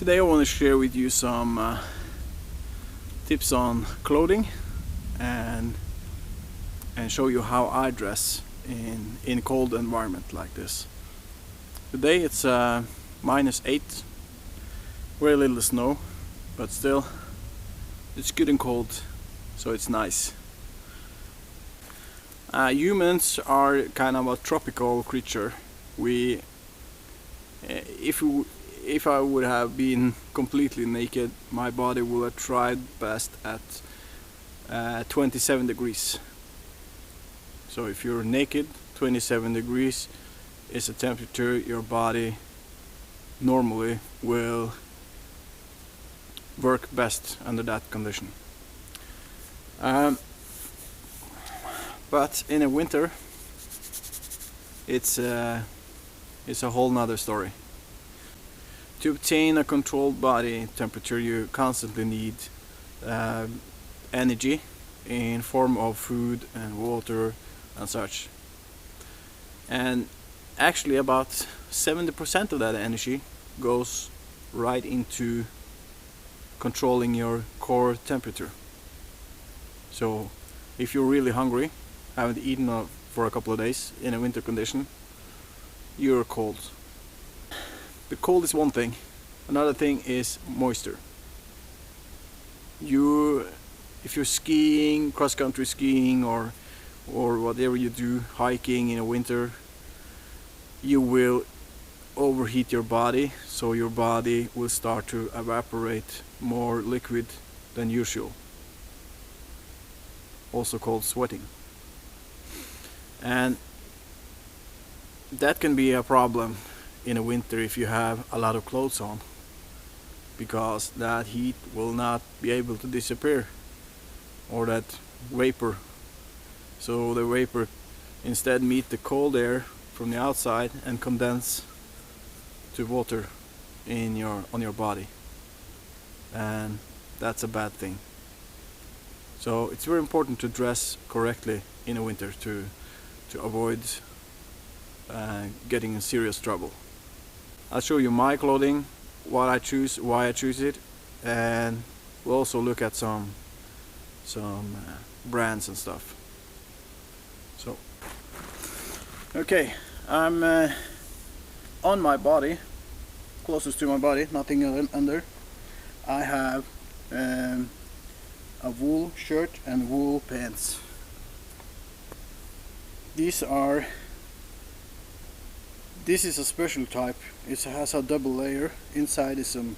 Today I want to share with you some tips on clothing and show you how I dress in cold environment like this. Today it's -8, very little snow, but still it's good and cold, so it's nice. Humans are kind of a tropical creature. If I would have been completely naked, my body would have tried best at 27 degrees. So if you're naked, 27 degrees is a temperature your body normally will work best under that condition. But in a winter, it's a whole nother story. To obtain a controlled body temperature, you constantly need energy in form of food and water and such. And actually about 70% of that energy goes right into controlling your core temperature. So if you're really hungry, haven't eaten for a couple of days in a winter condition, you're cold. The cold is one thing. Another thing is moisture. If you're skiing, cross-country skiing, or whatever you do, hiking in a winter, you will overheat your body, so your body will start to evaporate more liquid than usual, also called sweating. And that can be a problem in a winter if you have a lot of clothes on, because that heat will not be able to disappear, or that vapor. So the vapor instead meet the cold air from the outside and condense to water on your body, and that's a bad thing. So it's very important to dress correctly in a winter to avoid getting in serious trouble. I'll show you my clothing, what I choose, why I choose it, and we'll also look at some brands and stuff. So, okay, I'm on my body, closest to my body, nothing under. I have a wool shirt and wool pants. This is a special type. It has a double layer. Inside is some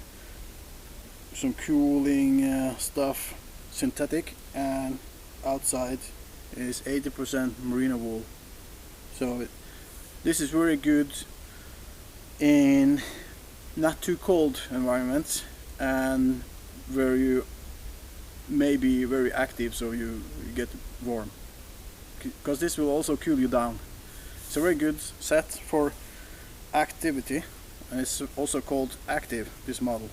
cooling stuff, synthetic, and outside is 80% merino wool. So this is very good in not too cold environments, and where you may be very active, so you get warm, because this will also cool you down. It's a very good set for activity, and it's also called active, this model.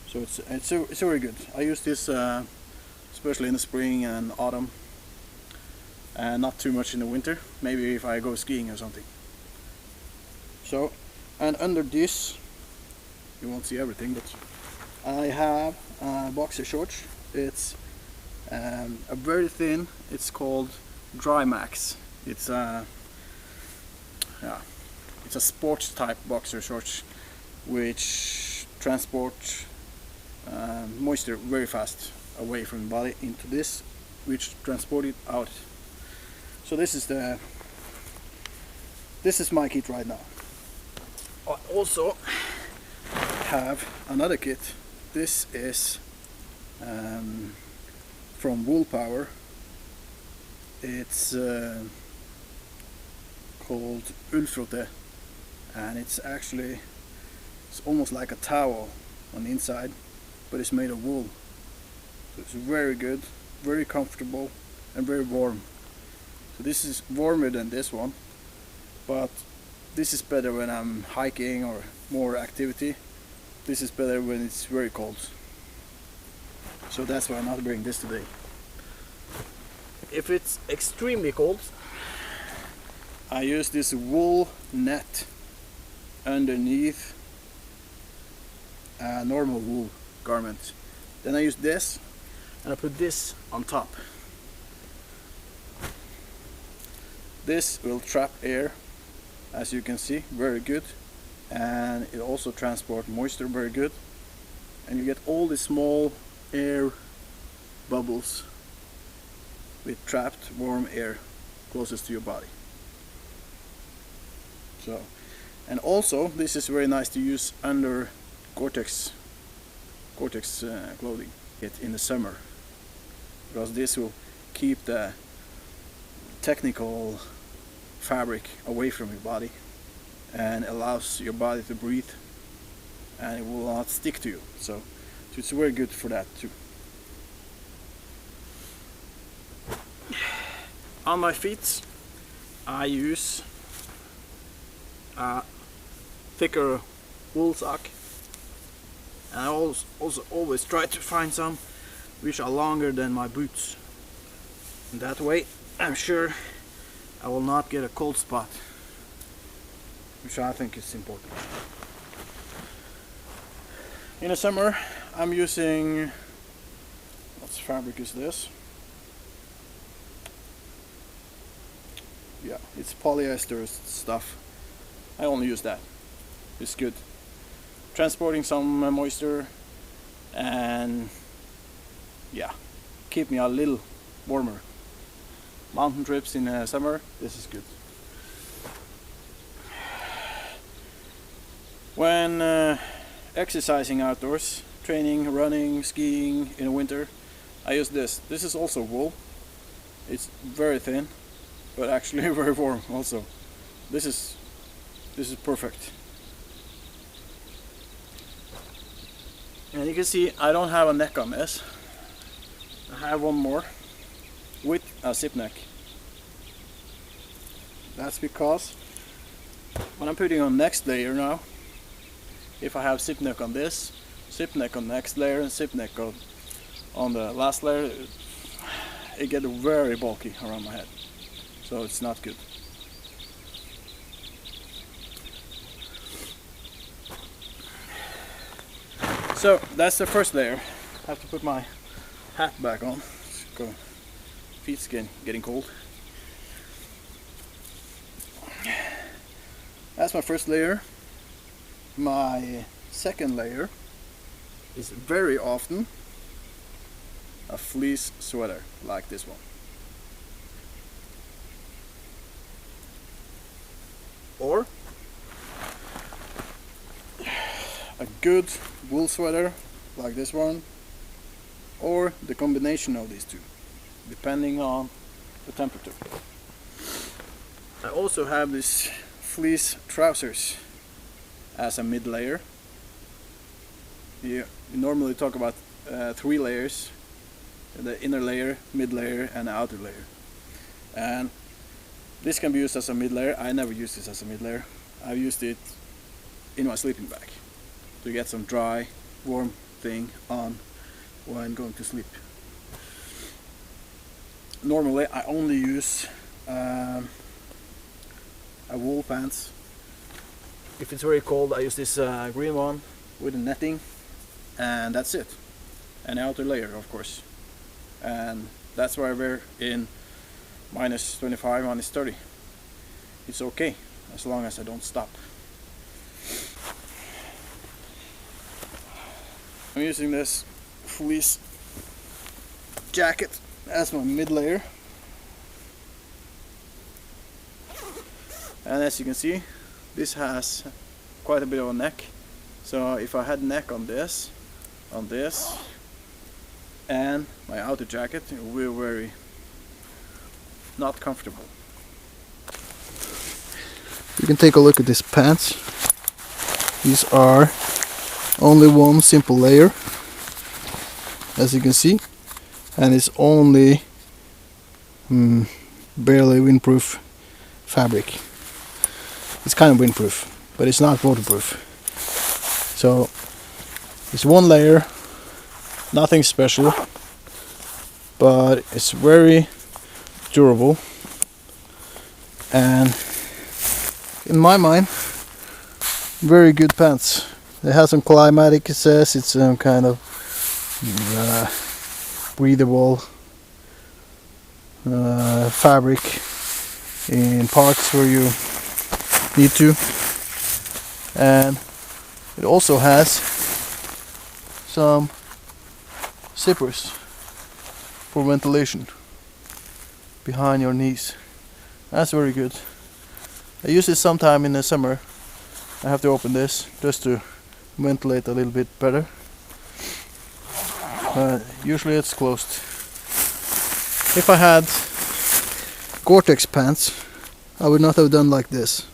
So it's very good. I use this especially in the spring and autumn, and not too much in the winter, maybe if I go skiing or something. So, and under this, you won't see everything, but I have boxer shorts. It's a very thin, it's called Dry Max. It's a sports type boxer shorts which transport moisture very fast away from the body into this, which transport it out. So this is my kit right now. I also have another kit. This is from Wool Power. It's called Ullfrotte, and it's almost like a towel on the inside, but it's made of wool. So it's very good, very comfortable, and very warm. So this is warmer than this one, but this is better when I'm hiking or more activity. This is better when it's very cold. So that's why I'm not bringing this today. If it's extremely cold, I use this wool net underneath a normal wool garment. Then I use this and I put this on top. This will trap air, as you can see, very good, and it also transports moisture very good, and you get all the small air bubbles with trapped warm air closest to your body. So, and also this is very nice to use under Gore-Tex clothing in the summer, because this will keep the technical fabric away from your body and allows your body to breathe, and it will not stick to you. So it's very good for that too. On my feet I use a thicker wool sock, and I also always try to find some which are longer than my boots, and that way I'm sure I will not get a cold spot, which I think is important. In the summer I'm using, what fabric is this? Yeah, it's polyester stuff. I only use that. It's good. Transporting some moisture and yeah, keep me a little warmer. Mountain trips in the summer, this is good. When exercising outdoors, training, running, skiing in the winter, I use this. This is also wool. It's very thin, but actually very warm also. This is perfect. And you can see I don't have a neck on this. I have one more with a zip neck. That's because when I'm putting on next layer now, if I have zip neck on this, zip neck on next layer, and zip neck on the last layer, it gets very bulky around my head, so it's not good. So that's the first layer. I have to put my hat back on. Feet's getting cold. That's my first layer. My second layer is very often a fleece sweater like this one, or a good wool sweater like this one, or the combination of these two, depending on the temperature. I also have these fleece trousers as a mid layer. You normally talk about 3 layers: the inner layer, mid layer, and the outer layer. And this can be used as a mid layer. I never use this as a mid layer. I've used it in my sleeping bag to get some dry, warm thing on when going to sleep. Normally I only use a wool pants. If it's very cold, I use this green one with a netting, and that's it. An outer layer, of course, and that's why I wear in minus 25, minus 30. It's okay as long as I don't stop. I'm using this fleece jacket as my mid layer, and as you can see, this has quite a bit of a neck. So if I had neck on this, and my outer jacket, it will be very not comfortable. You can take a look at these pants. These are only one simple layer, as you can see, and it's only barely windproof fabric. It's kind of windproof, but it's not waterproof. So it's one layer, nothing special, but it's very durable, and in my mind, very good pants. It has some climatic, it says. It's some kind of breathable fabric in parts where you need to. And it also has some zippers for ventilation behind your knees. That's very good. I use this sometime in the summer. I have to open this just to ventilate a little bit better. Usually it's closed. If I had Gore-Tex pants, I would not have done like this.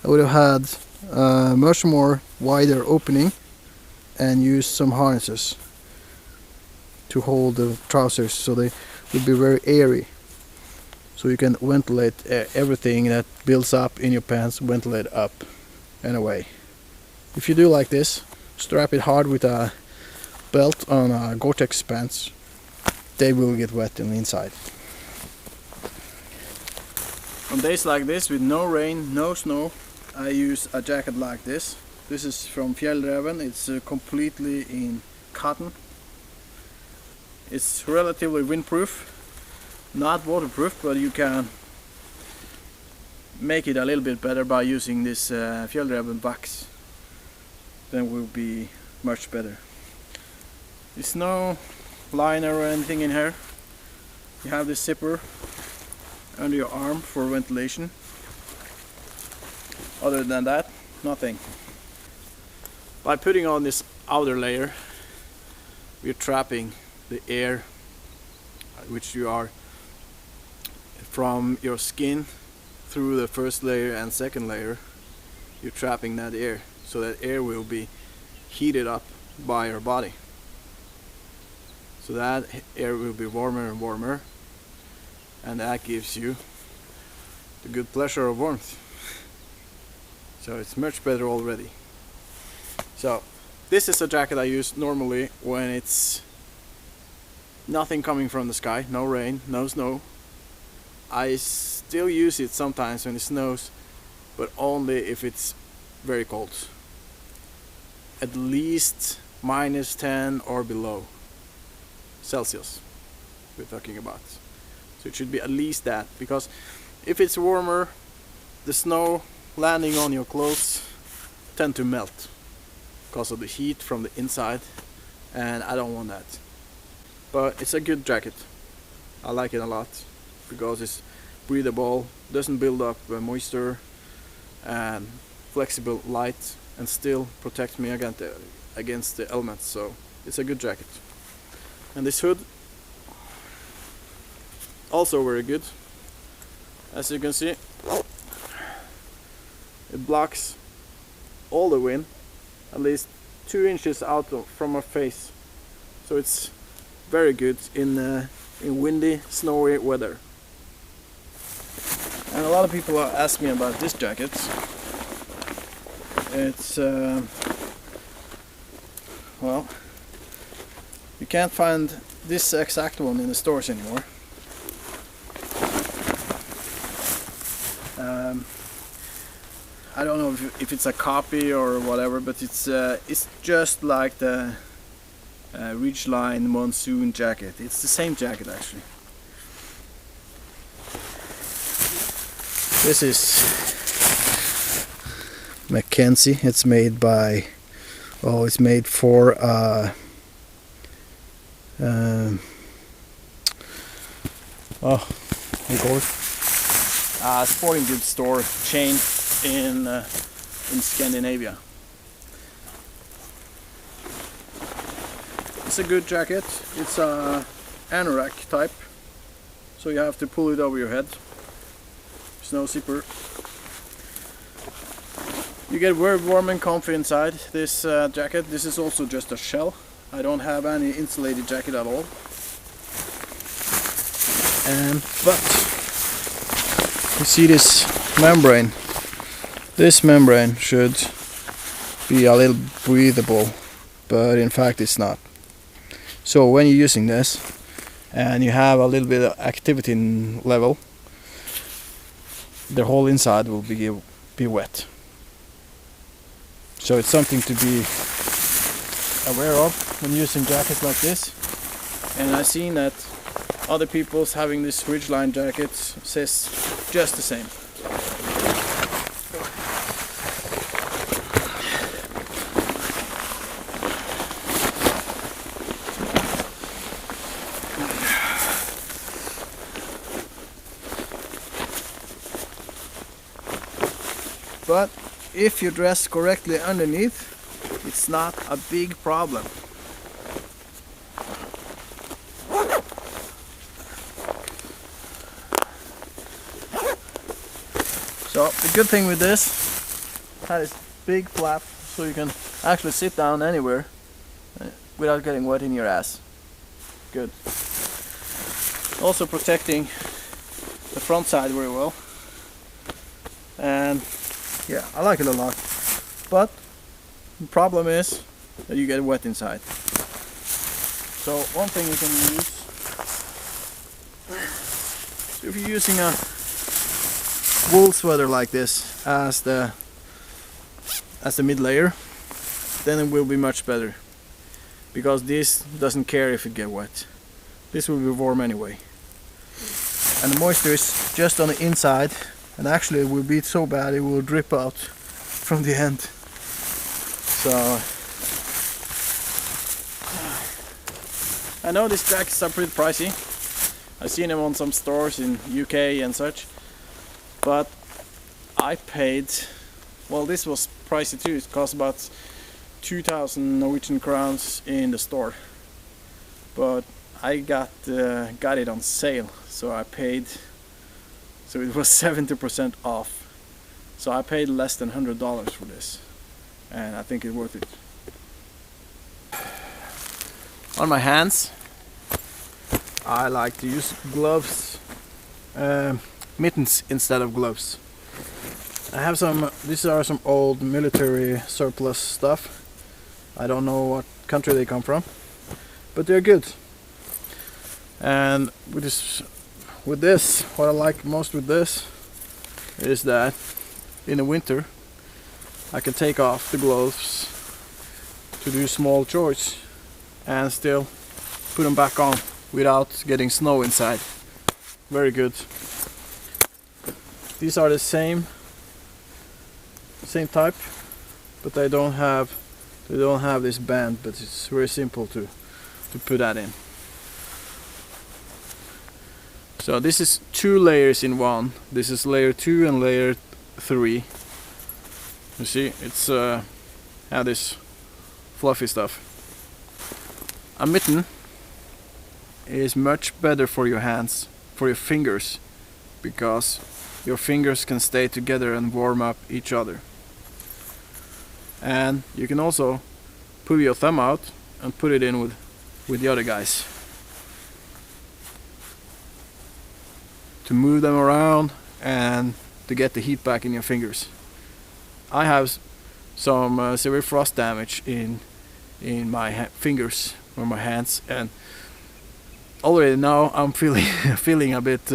I would have had a much more wider opening and used some harnesses to hold the trousers so they would be very airy. So you can ventilate everything that builds up in your pants, ventilate up and away. If you do like this, strap it hard with a belt on Gore-Tex pants, they will get wet on the inside. On days like this with no rain, no snow, I use a jacket like this. This is from Fjellreven. It's completely in cotton. It's relatively windproof, not waterproof, but you can make it a little bit better by using this Fjellreven wax. Then will be much better. There's no liner or anything in here. You have this zipper under your arm for ventilation. Other than that, nothing. By putting on this outer layer, we're trapping the air which you are from your skin through the first layer and second layer. You're trapping that air, so that air will be heated up by your body. So that air will be warmer and warmer, and that gives you the good pleasure of warmth. So it's much better already. So this is a jacket I use normally when it's nothing coming from the sky, no rain, no snow. I still use it sometimes when it snows, but only if it's very cold. At least -10 or below Celsius we're talking about. So it should be at least that, because if it's warmer, the snow landing on your clothes tend to melt because of the heat from the inside, and I don't want that. But it's a good jacket. I like it a lot because it's breathable, doesn't build up moisture, and flexible, light, and still protects me against the elements. So it's a good jacket. And this hood, also very good. As you can see, it blocks all the wind, at least 2 inches out from our face. So it's very good in windy, snowy weather. And a lot of people ask me about this jacket. It's well, you can't find this exact one in the stores anymore. I don't know if it's a copy or whatever, but it's just like the Ridgeline Monsoon jacket. It's the same jacket actually. This is Mackenzie. It's made by, oh, it's made for what do you call it? Sporting goods store chain in Scandinavia. It's a good jacket. It's a anorak type, so you have to pull it over your head. There's no zipper. You get very warm and comfy inside this jacket. This is also just a shell. I don't have any insulated jacket at all. But you see this membrane. This membrane should be a little breathable, but in fact it's not. So when you're using this and you have a little bit of activity level, the whole inside will be wet. So it's something to be aware of when using jackets like this. And I've seen that other people's having this ridgeline jackets says just the same. But if you dress correctly underneath, it's not a big problem. So the good thing with this, that is big flap, so you can actually sit down anywhere without getting wet in your ass. Good. Also protecting the front side very well. And yeah, I like it a lot. But the problem is that you get wet inside. So one thing you can use, if you're using a wool sweater like this as the mid layer, then it will be much better, because this doesn't care if it get wet. This will be warm anyway, and the moisture is just on the inside, and actually it will be so bad it will drip out from the end. So I know these jackets are pretty pricey. I've seen them on some stores in UK and such, but I paid, well, this was pricey too. It cost about 2,000 Norwegian crowns in the store, but I got it on sale, so I paid, so it was 70% off. So I paid less than $100 for this, and I think it's worth it. On my hands, I like to use gloves, mittens instead of gloves. I have some, these are some old military surplus stuff. I don't know what country they come from, but they're good. And with this, what I like most with this is that in the winter I can take off the gloves to do small chores and still put them back on without getting snow inside. Very good. These are the same type, but they don't have this band, but it's very simple to put that in. So this is 2 layers in one. This is layer 2 and layer 3. You see, it's have this fluffy stuff. A mitten is much better for your hands, for your fingers, because your fingers can stay together and warm up each other. And you can also pull your thumb out and put it in with the other guys to move them around and to get the heat back in your fingers. I have some severe frost damage in my fingers or my hands, and already now I'm feeling a bit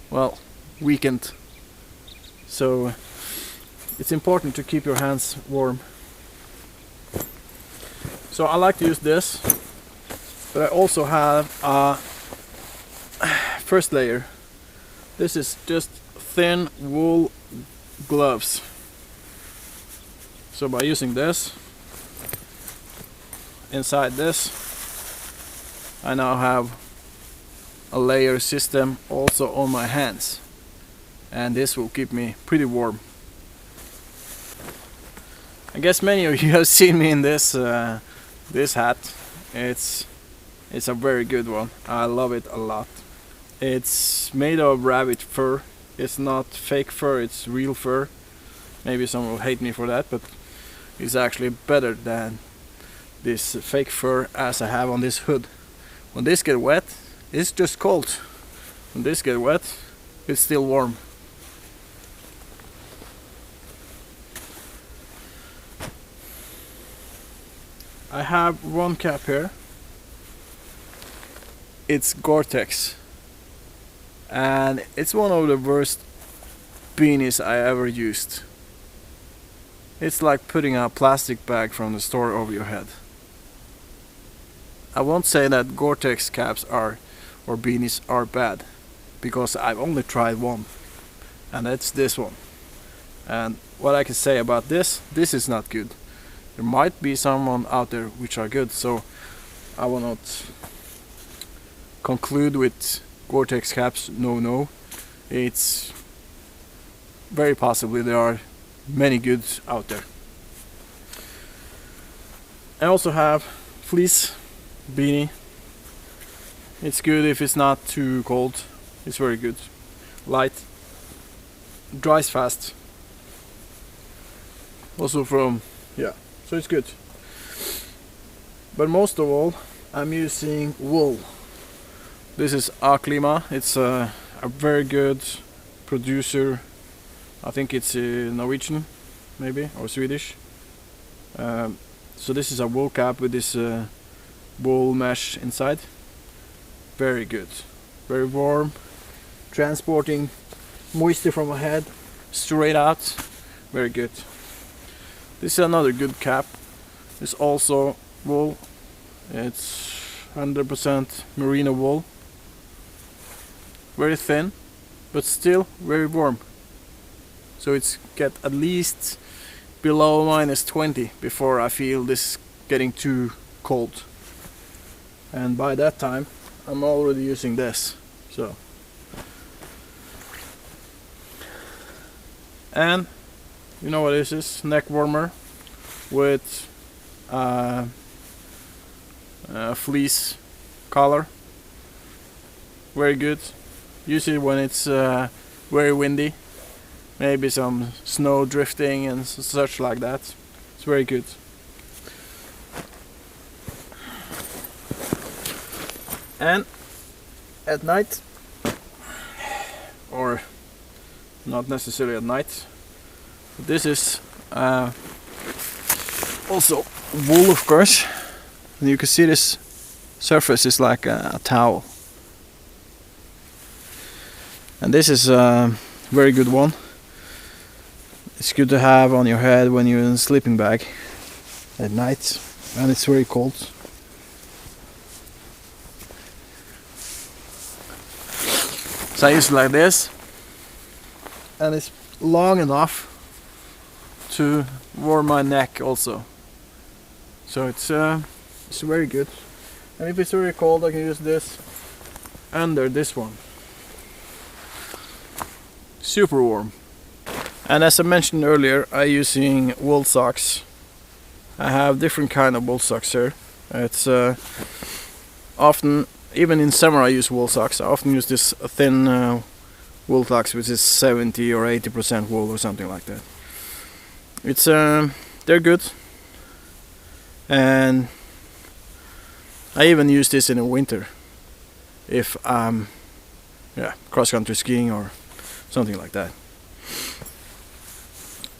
well, weakened. So it's important to keep your hands warm. So I like to use this, but I also have a first layer. This is just thin wool gloves. So by using this, inside this, I now have a layer system also on my hands, and this will keep me pretty warm. I guess many of you have seen me in this this hat. It's a very good one. I love it a lot. It's made of rabbit fur. It's not fake fur, it's real fur. Maybe someone will hate me for that, but it's actually better than this fake fur as I have on this hood. When this gets wet, it's just cold. When this gets wet, it's still warm. I have one cap here. It's Gore-Tex, and it's one of the worst beanies I ever used. It's like putting a plastic bag from the store over your head. I won't say that Gore-Tex caps or beanies are bad, because I've only tried one, and that's this one. And what I can say about this is not good. There might be someone out there which are good, so I will not conclude with Gore-Tex caps. No, it's very possibly there are many goods out there. I also have fleece beanie. It's good if it's not too cold. It's very good. Light, dries fast. Also so it's good. But most of all, I'm using wool. This is Aklima. It's a very good producer. I think it's Norwegian, maybe, or Swedish. So this is a wool cap with this wool mesh inside. Very good, very warm, transporting moisture from my head straight out. Very good. This is another good cap. It's also wool. It's 100% merino wool. Very thin, but still very warm. So it's get at least below -20 before I feel this getting too cold. And by that time I'm already using this. So, and you know what this is? Neck warmer with fleece collar. Very good. Use it when it's very windy. Maybe some snow drifting and such like that. It's very good. And at night, or not necessarily at night, this is also wool, of course. And you can see this surface is like a towel. And this is a very good one. It's good to have on your head when you're in a sleeping bag at night and it's very cold. So I use it like this, and it's long enough to warm my neck also. So it's very good. And if it's very cold, I can use this under this one. Super warm. And as I mentioned earlier, I'm using wool socks. I have different kind of wool socks here. It's often, even in summer I use wool socks. I often use this thin wool socks, which is 70 or 80% wool or something like that. It's they're good. And I even use this in the winter if I'm cross-country skiing or something like that.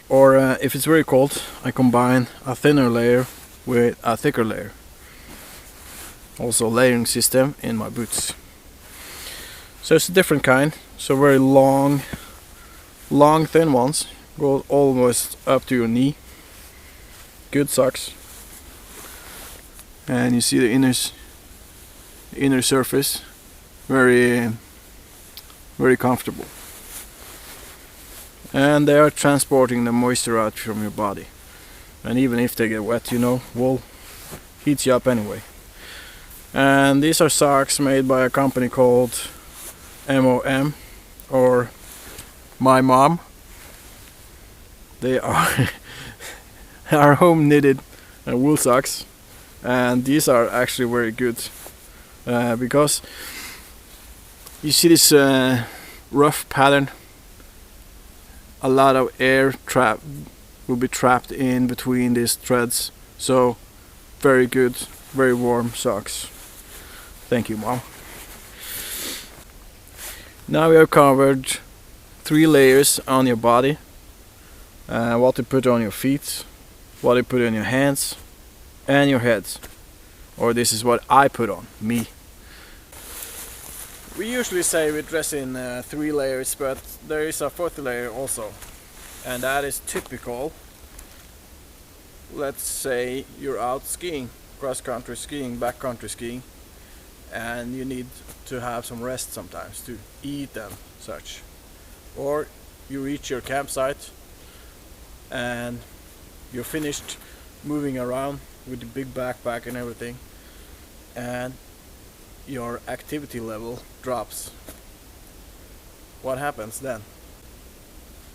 Or if it's very cold, I combine a thinner layer with a thicker layer. Also layering system in my boots. So it's a different kind. So very long thin ones go almost up to your knee. Good socks. And you see the inner surface, very comfortable. And they are transporting the moisture out from your body. And even if they get wet, wool heats you up anyway. And these are socks made by a company called MOM, or My Mom. They are are home knitted wool socks, and these are actually very good because you see this rough pattern. A lot of air will be trapped in between these threads. So very good, very warm socks. Thank you, Mom. Now we have covered 3 layers on your body. What to put on your feet, what to put on your hands and your heads. Or this is what I put on, me. We usually say we dress in 3 layers, but there is a 4th layer also, and that is typical let's say you're out skiing, cross-country skiing, backcountry skiing, and you need to have some rest sometimes to eat and such. Or you reach your campsite and you're finished moving around with the big backpack and everything, and your activity level drops. What happens then?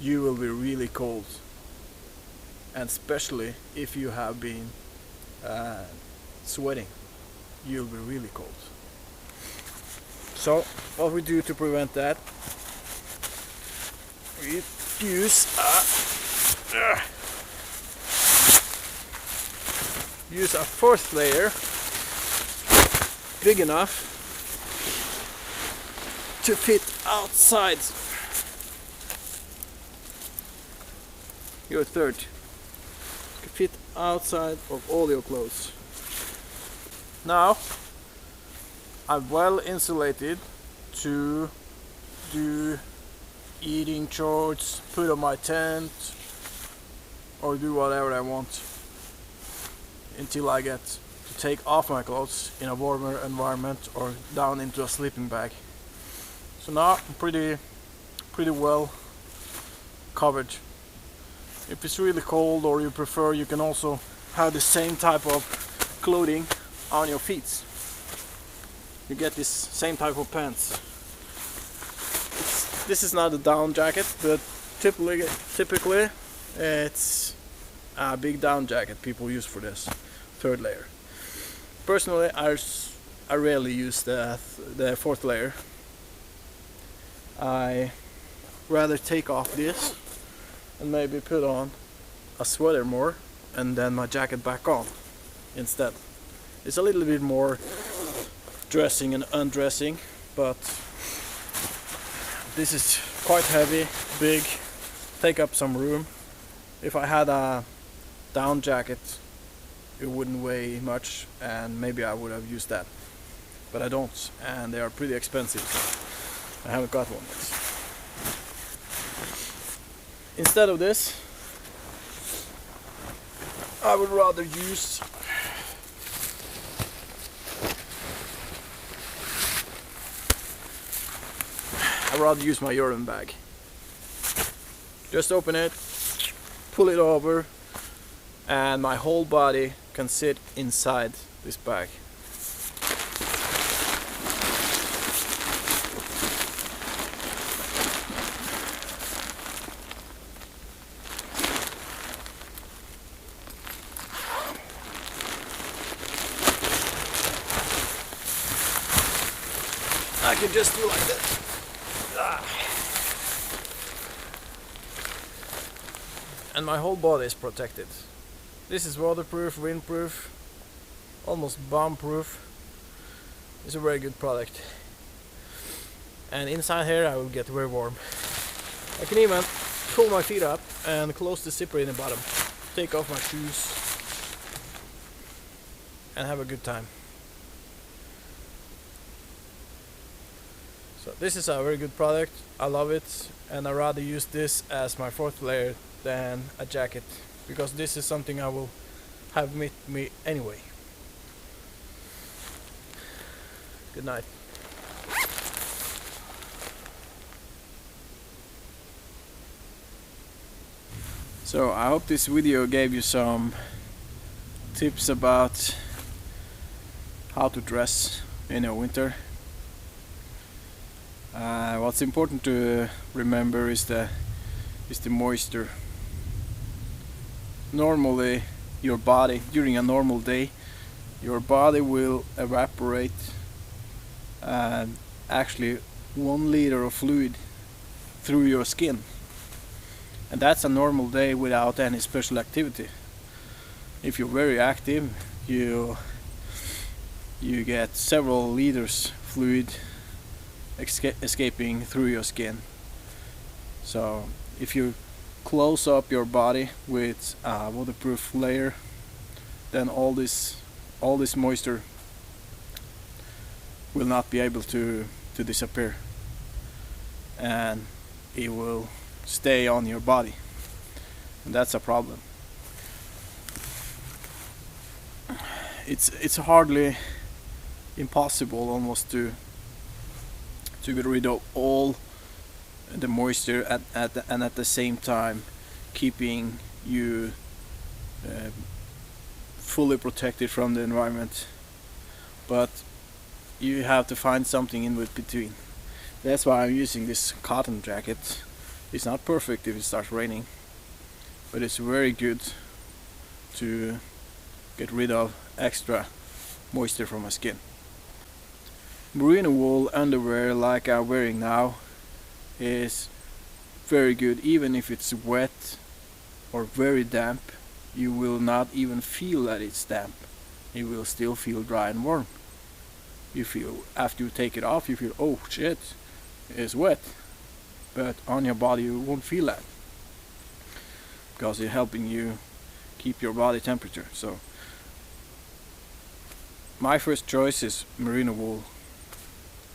You will be really cold, and especially if you have been sweating, you'll be really cold. So what we do to prevent that, we use a fourth layer big enough to fit outside your third, to fit outside of all your clothes. Now I'm well insulated to do eating chores, put on my tent, or do whatever I want until I get to take off my clothes in a warmer environment or down into a sleeping bag. So now I'm pretty well covered. If it's really cold or you prefer, you can also have the same type of clothing on your feet. You get this same type of pants. This is not a down jacket, but typically it's a big down jacket people use for this third layer. Personally, I rarely use the fourth layer. I rather take off this and maybe put on a sweater more and then my jacket back on instead. It's a little bit more dressing and undressing, but this is quite heavy, big, take up some room. If I had a down jacket, it wouldn't weigh much and maybe I would have used that, but I don't, and they are pretty expensive, so I haven't got one yet. Instead of this, I would rather use my urine bag. Just open it, pull it over, and my whole body can sit inside this bag. I can just do like this. And my whole body is protected. This is waterproof, windproof, almost bomb-proof. It's a very good product. And inside here I will get very warm. I can even pull my feet up and close the zipper in the bottom. Take off my shoes and have a good time. So this is a very good product. I love it, and I rather use this as my fourth layer than a jacket, because this is something I will have with me anyway. Good night. So I hope this video gave you some tips about how to dress in the winter. What's important to remember is the moisture. Normally, your body, during a normal day, your body will evaporate actually 1 liter of fluid through your skin, and that's a normal day without any special activity. If you're very active, you get several liters fluid escaping through your skin. So if you close up your body with a waterproof layer, then all this moisture will not be able to disappear, and it will stay on your body, and that's a problem. it's hardly impossible almost to get rid of all the moisture and at the same time keeping you fully protected from the environment. But you have to find something in between. That's why I'm using this cotton jacket. It's not perfect if it starts raining, but it's very good to get rid of extra moisture from my skin. Merino wool underwear like I'm wearing now is very good. Even if it's wet or very damp, you will not even feel that it's damp. You will still feel dry and warm. You feel, after you take it off, you feel, oh shit, it's wet. But on your body you won't feel that, because it's helping you keep your body temperature. So my first choice is merino wool,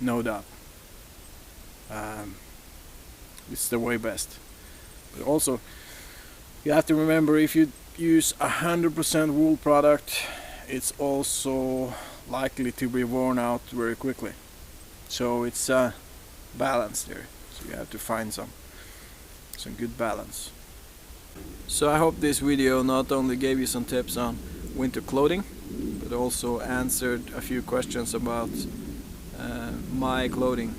no doubt. It's the way best. But also you have to remember, if you use 100% wool product, it's also likely to be worn out very quickly. So it's a balance there. So you have to find some good balance. So I hope this video not only gave you some tips on winter clothing, but also answered a few questions about my clothing,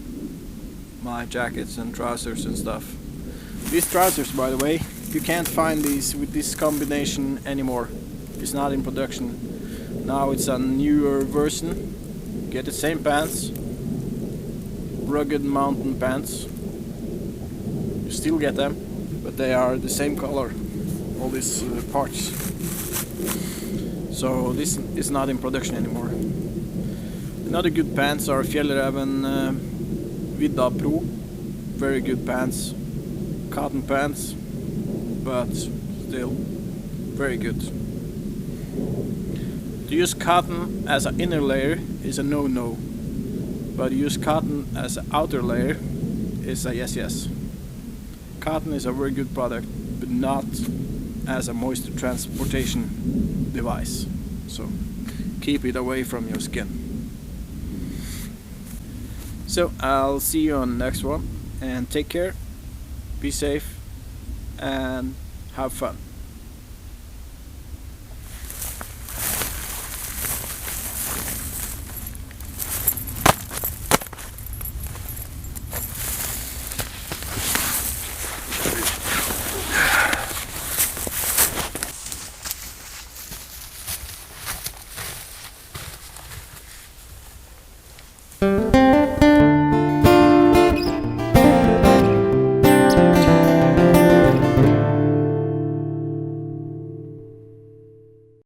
my jackets and trousers and stuff. These trousers, by the way, you can't find these with this combination anymore. It's not in production. Now it's a newer version. Get the same pants, rugged mountain pants. You still get them, but they are the same color, all these parts. So this is not in production anymore. Another good pants are Fjellreven Vidda Pro. Very good pants, cotton pants, but still very good. To use cotton as an inner layer is a no-no, but to use cotton as an outer layer is a yes. Cotton is a very good product, but not as a moisture transportation device. So keep it away from your skin. So I'll see you on the next one, and take care, be safe, and have fun.